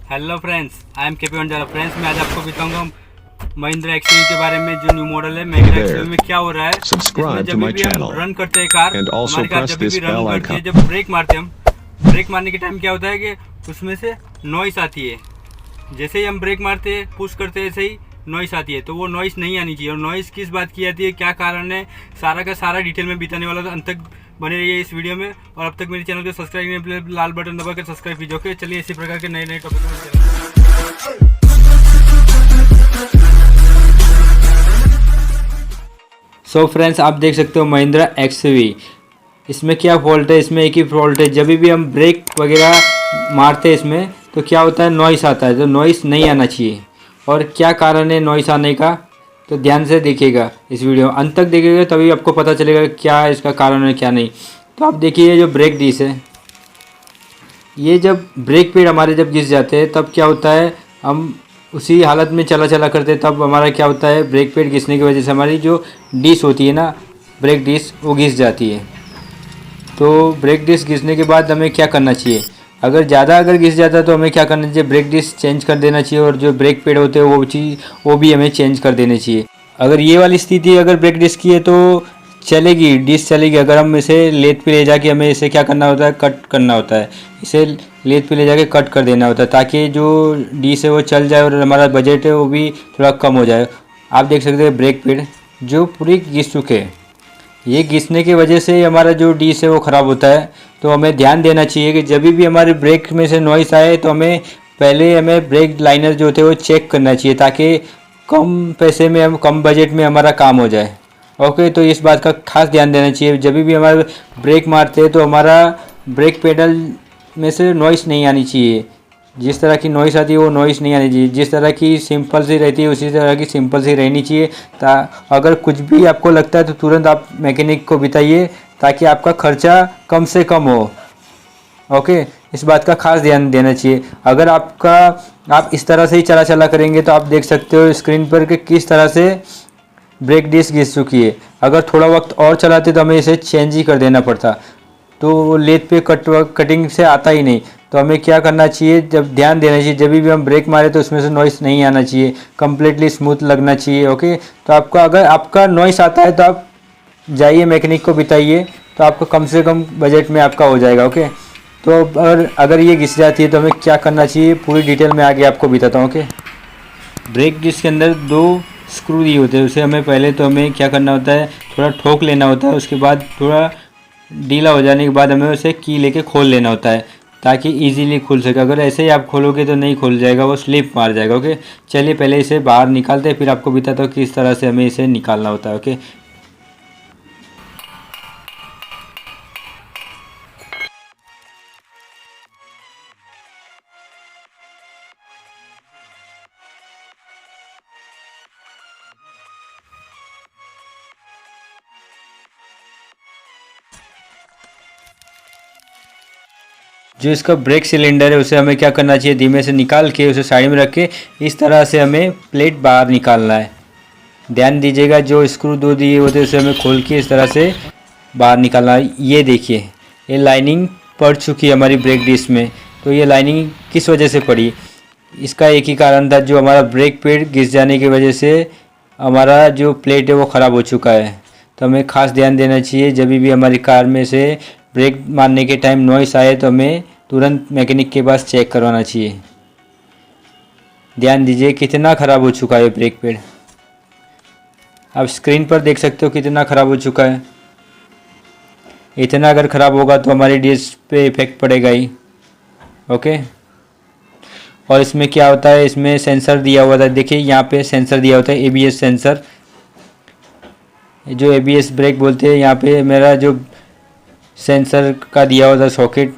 Hello friends, I am KP Vanjara. Friends, मैं आज आपको बताऊंगा महिंद्रा एक्सयूवी के बारे में। जो न्यू मॉडल है महिंद्रा एक्सयूवी में क्या हो रहा है। इसमें जब भी हम रन करते हैं कार, हमारी कार जब भी रन करती है, जब ब्रेक मारते हैं हम, ब्रेक मारने के टाइम क्या होता है कि उसमें से नॉइस आती है। जैसे ही हम ब्रेक मारते हैं, पुश करते हैं, ऐसे ही नॉइस आती है। तो वो नॉइस नहीं आनी चाहिए। और नॉइस किस बात की आती है, क्या कारण है, सारा का सारा डिटेल में बताने वाला, तो अंत तक बने रहिए इस वीडियो में। और अब तक मेरे चैनल को सब्सक्राइब नहीं किया, लाल बटन दबाकर सब्सक्राइब कीजिए। ओके, चलिए इसी प्रकार के नए नए टॉपिक में। सो फ्रेंड्स, आप देख सकते हो महिंद्रा एक्सयूवी। इसमें क्या फॉल्ट है, इसमें एक ही फॉल्ट है। जब भी हम ब्रेक वगैरह मारते हैं इसमें, तो क्या होता है, नॉइस आता है। तो नॉइस नहीं आना चाहिए। और क्या कारण है नॉइस आने का, तो ध्यान से देखिएगा इस वीडियो, अंत तक देखिएगा, तभी आपको पता चलेगा क्या इसका कारण है क्या नहीं। तो आप देखिए, जो ब्रेक डिश है, ये जब ब्रेक पैड हमारे जब घिस जाते हैं, तब क्या होता है, हम उसी हालत में चला करते हैं, तब हमारा क्या होता है, ब्रेक पैड घिसने की वजह से हमारी जो डिश होती है ना, ब्रेक डिश, वो घिस जाती है। तो ब्रेक डिश घिसने के बाद हमें क्या करना चाहिए, अगर ज़्यादा घिस जाता है तो हमें क्या करना चाहिए, ब्रेक डिश चेंज कर देना चाहिए। और जो ब्रेक पैड होते हैं वो भी हमें चेंज कर देने चाहिए। अगर ये वाली स्थिति अगर ब्रेक डिश की है तो चलेगी, डिश चलेगी। अगर हम इसे लेथ पे ले जाके हमें इसे क्या करना होता है, कट करना होता है। इसे लेथ पे ले जाके कट कर देना होता है, ताकि जो डिश है वो चल जाए और हमारा बजट है वो भी थोड़ा कम हो जाए। आप देख सकते हैं ब्रेक पैड जो पूरी घिस चुके हैं। ये घिसने की वजह से हमारा जो डिश है वो ख़राब होता है। तो हमें ध्यान देना चाहिए कि जब भी हमारे ब्रेक में से नॉइस आए, तो हमें ब्रेक लाइनर जो होते हैं वो चेक करना चाहिए, ताकि कम पैसे में, हम कम बजट में हमारा काम हो जाए। ओके, तो इस बात का खास ध्यान देना चाहिए। जब भी हमारे ब्रेक मारते हैं, तो हमारा ब्रेक पेडल में से नॉइस नहीं आनी चाहिए। जिस तरह की नॉइस आती है वो नॉइस नहीं आनी चाहिए। जिस तरह की सिंपल सी रहती है उसी तरह की सिंपल सी रहनी चाहिए। अगर कुछ भी आपको लगता है तो तुरंत आप मैकेनिक को बताइए, ताकि आपका खर्चा कम से कम हो। ओके, इस बात का खास ध्यान देना चाहिए। अगर आप इस तरह से ही चला करेंगे, तो आप देख सकते हो स्क्रीन पर कि किस तरह से ब्रेक डिस्क घिस चुकी है। अगर थोड़ा वक्त और चलाते तो हमें इसे चेंज ही कर देना पड़ता, तो लेथ पे कटिंग से आता ही नहीं। तो हमें क्या करना चाहिए, जब ध्यान देना चाहिए, जब भी हम ब्रेक मारे तो उसमें से नॉइस नहीं आना चाहिए, कम्प्लीटली स्मूथ लगना चाहिए। ओके, तो अगर आपका नॉइस आता है तो आप जाइए मैकेनिक को बताइए, तो आपको कम से कम बजट में आपका हो जाएगा। ओके, तो अगर ये घिस जाती है तो हमें क्या करना चाहिए, पूरी डिटेल में आगे आपको बताता हूँ। ओके, ब्रेक डिस्क के अंदर 2 स्क्रू दिए होते हैं। उसे हमें क्या करना होता है, थोड़ा ठोक लेना होता है। उसके बाद थोड़ा ढीला हो जाने के बाद हमें उसे की लेके खोल लेना होता है, ताकि इजीली खुल सके। अगर ऐसे ही आप खोलोगे तो नहीं खुल जाएगा, वो स्लिप मार जाएगा। ओके, चलिए पहले इसे बाहर निकालते हैं, फिर आपको बताता हूँ किस तरह से हमें इसे निकालना होता है। ओके, जो इसका ब्रेक सिलेंडर है उसे हमें क्या करना चाहिए, धीमे से निकाल के उसे साइड में रख के इस तरह से हमें प्लेट बाहर निकालना है। ध्यान दीजिएगा, जो स्क्रू 2 दिए होते हैं उसे हमें खोल के इस तरह से बाहर निकालना है। ये देखिए, ये लाइनिंग पड़ चुकी है हमारी ब्रेक डिस्क में। तो ये लाइनिंग किस वजह से पड़ी, इसका एक ही कारण था, जो हमारा ब्रेक पैड घिस जाने की वजह से हमारा जो प्लेट है वो ख़राब हो चुका है। तो हमें खास ध्यान देना चाहिए, जब भी हमारी कार में से ब्रेक मारने के टाइम नॉइस आए तो हमें तुरंत मैकेनिक के पास चेक करवाना चाहिए। ध्यान दीजिए कितना ख़राब हो चुका है ब्रेक पैड। आप स्क्रीन पर देख सकते हो कितना ख़राब हो चुका है। इतना अगर ख़राब होगा तो हमारी डिस्क पे इफेक्ट पड़ेगा ही। ओके, और इसमें क्या होता है, इसमें सेंसर दिया हुआ था। देखिए यहाँ पे सेंसर दिया होता है, एबीएस सेंसर, जो एबीएस ब्रेक बोलते हैं। यहाँ पे मेरा जो सेंसर का दिया हुआ था सॉकेट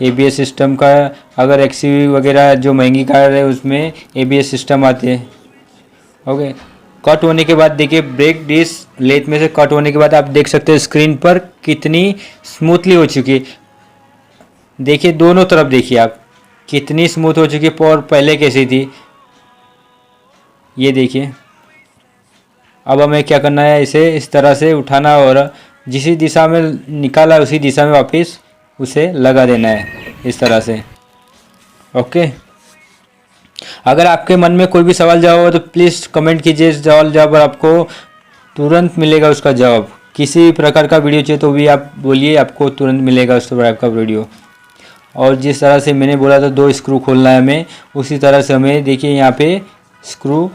एबीएस सिस्टम का। अगर एक्सयूवी वगैरह जो महंगी कार है उसमें एबीएस सिस्टम आते हैं। ओके, कट होने के बाद देखिए, ब्रेक डिस्क लेथ में से कट होने के बाद आप देख सकते हैं स्क्रीन पर कितनी स्मूथली हो चुकी है। देखिए दोनों तरफ देखिए आप, कितनी स्मूथ हो चुकी है और पहले कैसी थी, ये देखिए। अब हमें क्या करना है, इसे इस तरह से उठाना और जिस दिशा में निकाला उसी दिशा में वापस उसे लगा देना है, इस तरह से। ओके। अगर आपके मन में कोई भी सवाल जवाब हो तो प्लीज़ कमेंट कीजिए, सवाल जवाब आपको तुरंत मिलेगा उसका जवाब। किसी भी प्रकार का वीडियो चाहिए तो भी आप बोलिए, आपको तुरंत मिलेगा उस प्रकार का वीडियो। और जिस तरह से मैंने बोला था 2 स्क्रू खोलना है हमें, उसी तरह से हमें देखिए यहाँ पे स्क्रू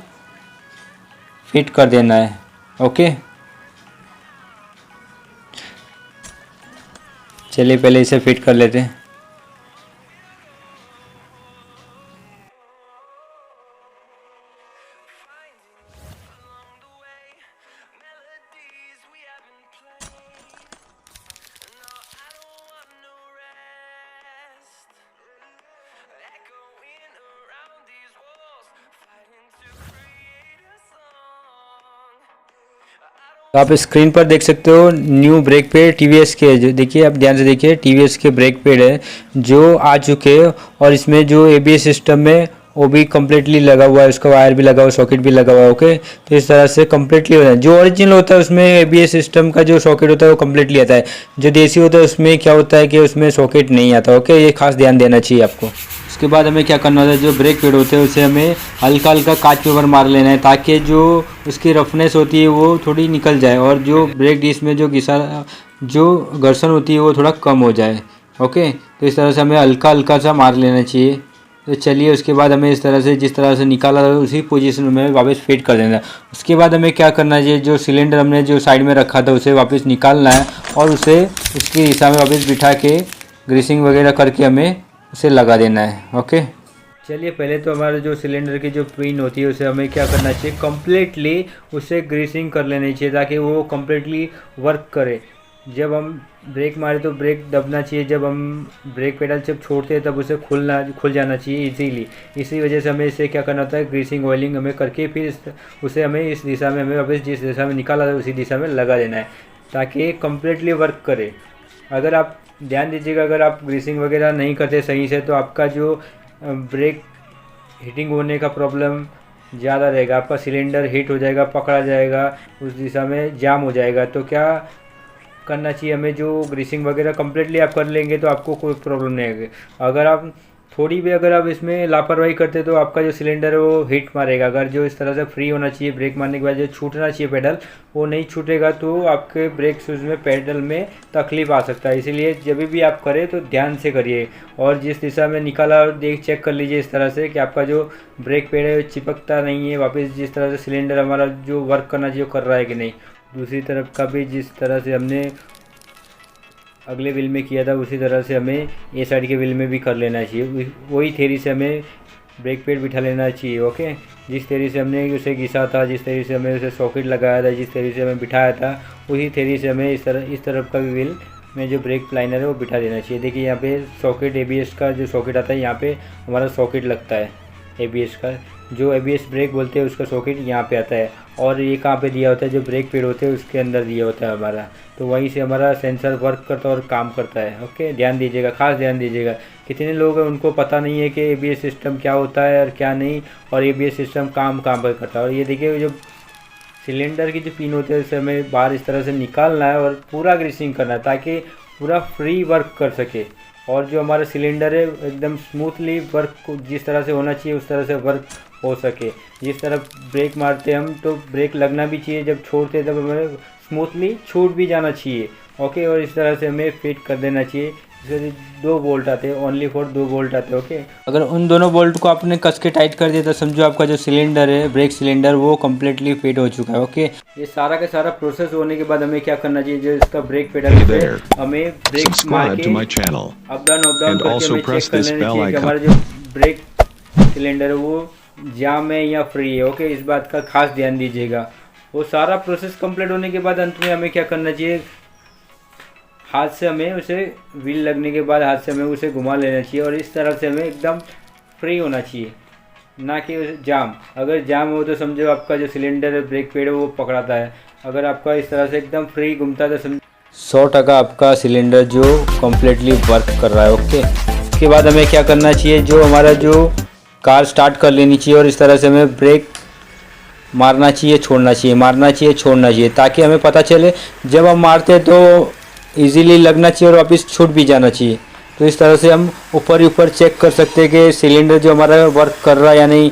फिट कर देना है। ओके, चलिए पहले इसे फिट कर लेते हैं। तो आप स्क्रीन पर देख सकते हो न्यू ब्रेक पैड टीवीएस के, जो देखिए आप ध्यान से देखिए टीवीएस के ब्रेक पैड है जो आ चुके हैं। और इसमें जो एबीएस सिस्टम है वो भी कम्प्लीटली लगा हुआ है, उसका वायर भी लगा हुआ है, सॉकेट भी लगा हुआ है। ओके, तो इस तरह से कम्प्लीटली होता है। जो ओरिजिनल होता है उसमें एबीएस सिस्टम का जो सॉकेट होता है वो कम्प्लीटली आता है। जो देसी होता है उसमें क्या होता है कि उसमें सॉकेट नहीं आता। ओके, ये खास ध्यान देना चाहिए आपको। उसके बाद हमें क्या करना होता है, जो ब्रेक पैड होते हैं उसे हमें हल्का हल्का कांच पेपर मार लेना है ताकि जो उसकी रफनेस होती है वो थोड़ी निकल जाए और जो ब्रेक डिस्क में जो घर्षण होती है वो थोड़ा कम हो जाए। ओके, तो इस तरह से हमें हल्का हल्का सा मार लेना चाहिए। तो चलिए उसके बाद हमें इस तरह से जिस तरह से निकाला उसी पोजीशन में वापस फिट कर देना है। उसके बाद हमें क्या करना चाहिए, जो सिलेंडर हमने जो साइड में रखा था उसे वापस निकालना है और उसे उसकी दिशा में वापस बिठा के ग्रीसिंग वगैरह करके हमें उसे लगा देना है। ओके, चलिए पहले तो हमारे जो सिलेंडर की जो पिन होती है उसे हमें क्या करना चाहिए, कम्प्लीटली उसे ग्रीसिंग कर लेनी चाहिए ताकि वो कम्प्लीटली वर्क करे। जब हम ब्रेक मारे तो ब्रेक दबना चाहिए, जब हम ब्रेक पेडल जब छोड़ते हैं तब उसे खुल जाना चाहिए इजीली। इसी वजह से हमें इसे क्या करना होता है, ग्रीसिंग ऑयलिंग हमें करके फिर उसे हमें इस दिशा में हमें वापस जिस दिशा में निकाला था उसी दिशा में लगा देना है ताकि कम्प्लीटली वर्क करे। अगर आप ध्यान दीजिएगा, अगर आप ग्रीसिंग वगैरह नहीं करते सही से तो आपका जो ब्रेक हीटिंग होने का प्रॉब्लम ज़्यादा रहेगा। आपका सिलेंडर हीट हो जाएगा, पकड़ा जाएगा, उस दिशा में जाम हो जाएगा। तो क्या करना चाहिए हमें, जो ग्रीसिंग वगैरह कम्प्लीटली आप कर लेंगे तो आपको कोई प्रॉब्लम नहीं आएगी। अगर आप थोड़ी भी अगर आप इसमें लापरवाही करते तो आपका जो सिलेंडर है वो हीट मारेगा। अगर जो इस तरह से फ्री होना चाहिए ब्रेक मारने के बाद जो छूटना चाहिए पेडल वो नहीं छूटेगा तो आपके ब्रेक शूज़ में पेडल में तकलीफ आ सकता है। इसीलिए जब भी आप करें तो ध्यान से करिए और जिस दिशा में निकाला चेक कर लीजिए इस तरह से कि आपका जो ब्रेक पैड है चिपकता नहीं है वापस, जिस तरह से सिलेंडर हमारा जो वर्क करना चाहिए वो कर रहा है कि नहीं। दूसरी तरफ का भी जिस तरह से हमने अगले व्हील में किया था उसी तरह से हमें ए साइड के व्हील में भी कर लेना चाहिए। वही थ्योरी से हमें ब्रेक पैड बिठा लेना चाहिए। ओके, जिस तरीके से हमने उसे घिसा था, जिस तरीके से हमें उसे सॉकेट लगाया था, जिस तरीके से हमें बिठाया था उसी तरीके से हमें इस तरफ का भी व्हील में जो ब्रेक लाइनर है वो बिठा देना चाहिए। देखिए यहाँ पे सॉकेट एबीएस का जो सॉकेट आता है यहाँ पे हमारा सॉकेट लगता है एबीएस का, जो एबीएस ब्रेक बोलते हैं उसका सॉकेट यहाँ पे आता है। और ये कहाँ पे दिया होता है, जो ब्रेक पैड होते हैं उसके अंदर दिया होता है हमारा, तो वहीं से हमारा सेंसर वर्क करता है और काम करता है। ओके, ध्यान दीजिएगा, खास ध्यान दीजिएगा। कितने लोग हैं उनको पता नहीं है कि एबीएस सिस्टम क्या होता है और क्या नहीं, और एबीएस सिस्टम काम पर करता है। और ये देखिए जो सिलेंडर की जो पिन होती है उसे हमें बाहर इस तरह से निकालना है और पूरा ग्रीसिंग करना है ताकि पूरा फ्री वर्क कर सके और जो हमारा सिलेंडर है एकदम स्मूथली वर्क जिस तरह से होना चाहिए उस तरह से वर्क हो सके। जिस तरह ब्रेक मारते हम तो ब्रेक लगना भी चाहिए, जब छोड़ते तब हमें स्मूथली छूट भी जाना चाहिए। ओके, और इस तरह से हमें फिट कर देना चाहिए। इसमें 2 बोल्ट आते हैं, ओनली फॉर 2 बोल्ट आते हैं। ओके, अगर उन दोनों बोल्ट को आपने कस के टाइट कर दिया तो समझो आपका जो सिलेंडर है ब्रेक सिलेंडर वो कम्प्लीटली फिट हो चुका है। ओके, ये सारा का सारा प्रोसेस होने के बाद हमें क्या करना चाहिए, जो इसका ब्रेक पेडल है हमें ब्रेक मार के अप डाउन करके हमें चेक कर लेना चाहिए कि हमारा जो ब्रेक सिलेंडर है वो जाम है या फ्री है। ओके, इस बात का खास ध्यान दीजिएगा। वो सारा प्रोसेस कंप्लीट होने के बाद अंत में हमें क्या करना चाहिए, हाथ से हमें उसे व्हील लगने के बाद हाथ से हमें उसे घुमा लेना चाहिए और इस तरह से हमें एकदम फ्री होना चाहिए, ना कि जाम। अगर जाम हो तो समझो आपका जो सिलेंडर है ब्रेक पैड है वो पकड़ाता है। अगर आपका इस तरह से एकदम फ्री घूमता है तो समझो 100% आपका सिलेंडर जो कम्प्लीटली वर्क कर रहा है। ओके, उसके बाद हमें क्या करना चाहिए, जो हमारा जो कार स्टार्ट कर लेनी चाहिए और इस तरह से हमें ब्रेक मारना चाहिए छोड़ना चाहिए, मारना चाहिए छोड़ना चाहिए, ताकि हमें पता चले जब हम मारते हैं तो इजीली लगना चाहिए और वापस छूट भी जाना चाहिए। तो इस तरह से हम ऊपर ही ऊपर चेक कर सकते हैं कि सिलेंडर जो हमारा वर्क कर रहा है या नहीं।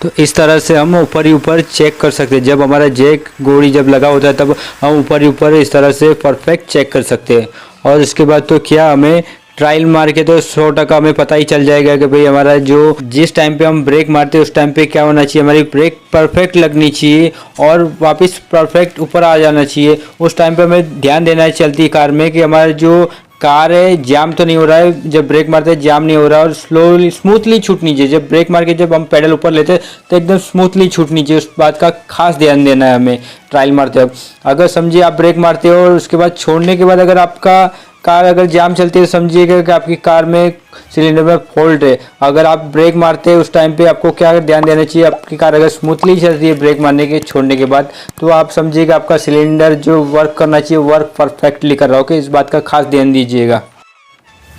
तो इस तरह से हम ऊपर ही ऊपर चेक कर सकते हैं। जब हमारा जैक गोड़ी जब लगा होता है तब हम ऊपर ही ऊपर इस तरह से परफेक्ट चेक कर सकते हैं। और उसके बाद तो क्या हमें ट्रायल मार के तो 100% हमें पता ही चल जाएगा कि भाई हमारा जो जिस टाइम पे हम ब्रेक मारते हैं उस टाइम पे क्या होना चाहिए, हमारी ब्रेक परफेक्ट लगनी चाहिए और वापस परफेक्ट ऊपर आ जाना चाहिए। उस टाइम पे हमें ध्यान देना है चलती कार में कि हमारा जो कार है जाम तो नहीं हो रहा है, जब ब्रेक मारते हैं जाम नहीं हो रहा है, और स्लोली स्मूथली छूटनी चाहिए। जब ब्रेक मार के जब हम पेडल ऊपर लेते हैं तो एकदम स्मूथली छूटनी चाहिए। उस बात का खास ध्यान देना है हमें ट्रायल मारते वक्त। अगर समझिए आप ब्रेक मारते हो और उसके बाद छोड़ने के बाद अगर आपका कार अगर जाम चलती है तो समझिएगा कि आपकी कार में सिलेंडर में फॉल्ट है। अगर आप ब्रेक मारते हैं उस टाइम पे आपको क्या ध्यान देना चाहिए, आपकी कार अगर स्मूथली चल रही है ब्रेक मारने के छोड़ने के बाद तो आप समझिएगा आपका सिलेंडर जो वर्क करना चाहिए वर्क परफेक्टली कर रहा हो। कि इस बात का खास ध्यान दीजिएगा।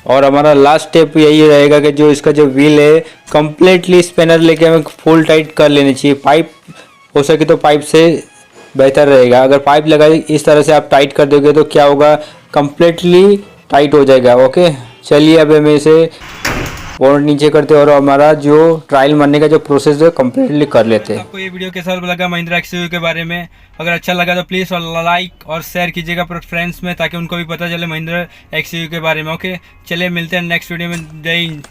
और हमारा लास्ट स्टेप यही रहेगा कि जो इसका जो व्हील है कंप्लीटली स्पेनर लेके हमें फुल टाइट कर लेनी चाहिए। पाइप हो सके तो पाइप से बेहतर रहेगा। अगर पाइप लगाई इस तरह से आप टाइट कर दोगे तो क्या होगा, कंप्लीटली टाइट हो जाएगा। ओके, चलिए अब हमें इसे बोर्ड नीचे करते हैं और हमारा जो ट्रायल मारने का जो प्रोसेस है कंप्लीटली कर लेते हैं। आपको ये वीडियो कैसा लगा महिंद्रा एक्सयूवी के बारे में? अगर अच्छा लगा तो प्लीज़ और लाइक और शेयर कीजिएगा अपने फ्रेंड्स में, ताकि उनको भी पता चले महिंद्रा एक्सयूवी के बारे में। ओके, चलिए मिलते हैं नेक्स्ट वीडियो में। जय हिंद।